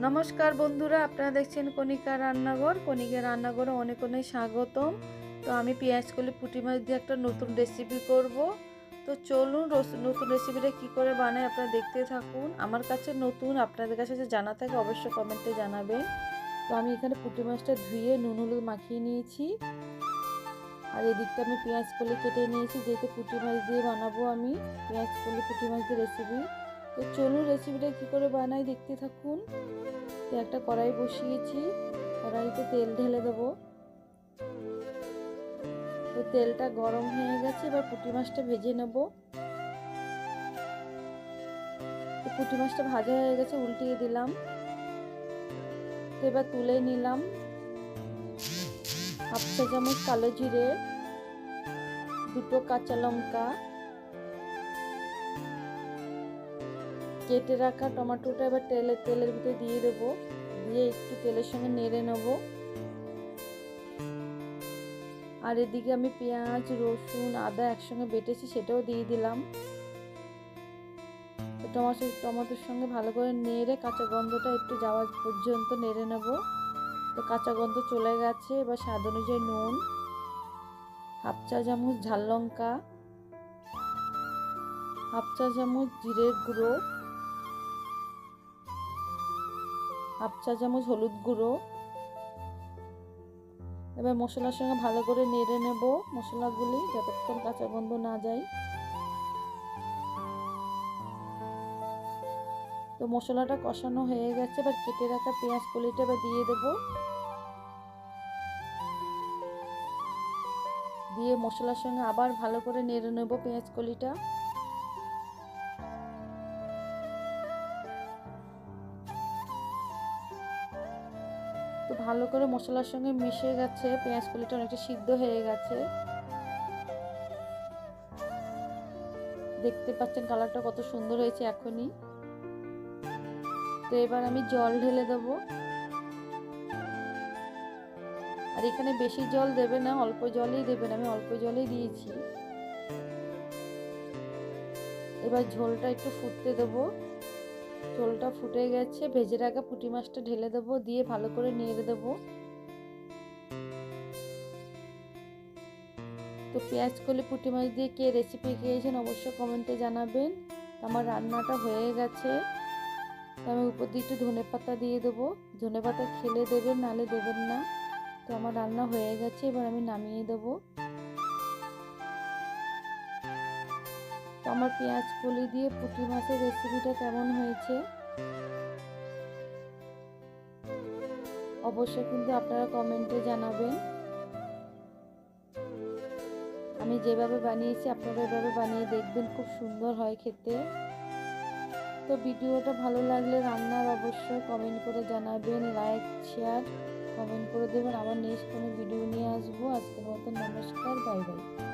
নমস্কার বন্ধুরা, আপনারা দেখছেন কণিকা রান্নাঘর। কণিকা রান্নাঘরে অনেক অনেক স্বাগতম। তো আমি পেঁয়াজ কলি পুঁটি মাছ দিয়ে একটা নতুন রেসিপি করব। তো চলুন নতুন রেসিপিটা কি করে বানাই আপনারা দেখতে থাকুন। আমার কাছে নতুন, আপনাদের কাছে যদি জানা থাকে অবশ্যই কমেন্টে জানাবেন। তো আমি এখানে পুঁটি মাছটা ধুয়ে নুন হলুদ মাখিয়ে নিয়েছি, আর এদিকটা আমি পেঁয়াজ কলি কেটে নিয়েছি, যেহেতু পুঁটি মাছ দিয়ে বানাবো আমি পেঁয়াজ কলি পুঁটি মাছ দিয়ে রেসিপি। তো চলুন রেসিপিটা কি করে বানাই দেখতে থাকুন। তো একটা কড়াই বসিয়েছি, কড়াইতে তেল ঢেলে দেবো। তো তেলটা গরম হয়ে গেছে, এবার পুঁটি মাছটা ভেজে নেব। তো পুঁটি মাছটা ভাজা হয়ে গেছে, উল্টিয়ে দিলাম। তো এবার তুলে নিলাম। হাফ চা চামচ কালো জিরে, দুটো কাঁচা লঙ্কা, কেটে রাখা টমেটোটা এবার তেলের ভিতরে দিয়ে দেবো। দিয়ে একটু তেলের সঙ্গে নেড়ে নেব। আর এদিকে আমি পেঁয়াজ রসুন আদা একসঙ্গে বেটেছি, সেটাও দিয়ে দিলাম। টমেটোর সঙ্গে ভালো করে নেড়ে কাঁচা গন্ধটা একটু যাওয়া পর্যন্ত নেড়ে নেব। তো কাঁচা গন্ধ চলে গেছে, এবার স্বাদ অনুযায়ী নুন, হাফ চা চামচ ঝাল লঙ্কা, হাফ চা চামচ জিরের গুঁড়ো, হাফ চা চামচ হলুদ গুঁড়ো। এবার মশলার সঙ্গে ভালো করে নেড়ে নেব মশলাগুলি যতক্ষণ কাঁচা গন্ধ না যায়। তো মশলাটা কষানো হয়ে গেছে, এবার কেটে রাখা পেঁয়াজ কলিটা এবার দিয়ে দেব। দিয়ে মশলার সঙ্গে আবার ভালো করে নেড়ে নেব পেঁয়াজ কলিটা। তো ভালো করে মশলার সঙ্গে মিশে গেছে, পেঁয়াজ কলিটা অনেকটা সিদ্ধ হয়ে গেছে। দেখতে পাচ্ছেন কালারটা কত সুন্দর হয়েছে এখনই। তো এবার আমি জল ঢেলে দেবো। আর এখানে বেশি জল দেবে না, অল্প জলেই দেবেন, আমি অল্প জলেই দিয়েছি। এবার ঝোলটা একটু ফুটতে দেবো। ঝোলটা ফুটে গেছে, ভেজে রাখা পুঁটি মাছটা ঢেলে দেবো, দিয়ে ভালো করে নেড়ে দেবো। তো পেঁয়াজ কলি পুঁটি মাছ দিয়ে কে রেসিপি খেয়েছেন অবশ্যই কমেন্টে জানাবেন। আমার রান্নাটা হয়ে গেছে। তো আমি উপর দিয়ে একটু ধনেপাতা দিয়ে দেবো। ধনেপাতা খেলে দেবেন, নালে দেবেন না। তো আমার রান্না হয়ে গেছে, এবার আমি নামিয়ে দেবো। তো আমার পেঁয়াজ কলি দিয়ে পুঁটি মাছের রেসিপিটা কেমন হয়েছে অবশ্যই কিন্তু আপনারা কমেন্টে জানাবেন। আমি যেভাবে বানিয়েছি আপনারা এভাবে বানিয়ে দেখবেন, খুব সুন্দর হয় খেতে। তো ভিডিওটা ভালো লাগলে রান্নার অবশ্যই কমেন্ট করে জানাবেন, লাইক শেয়ার কমেন্ট করে দেবেন। আবার নেক্সট কোনো ভিডিও নিয়ে আসবো। আজকের মতো নমস্কার, বাই বাই।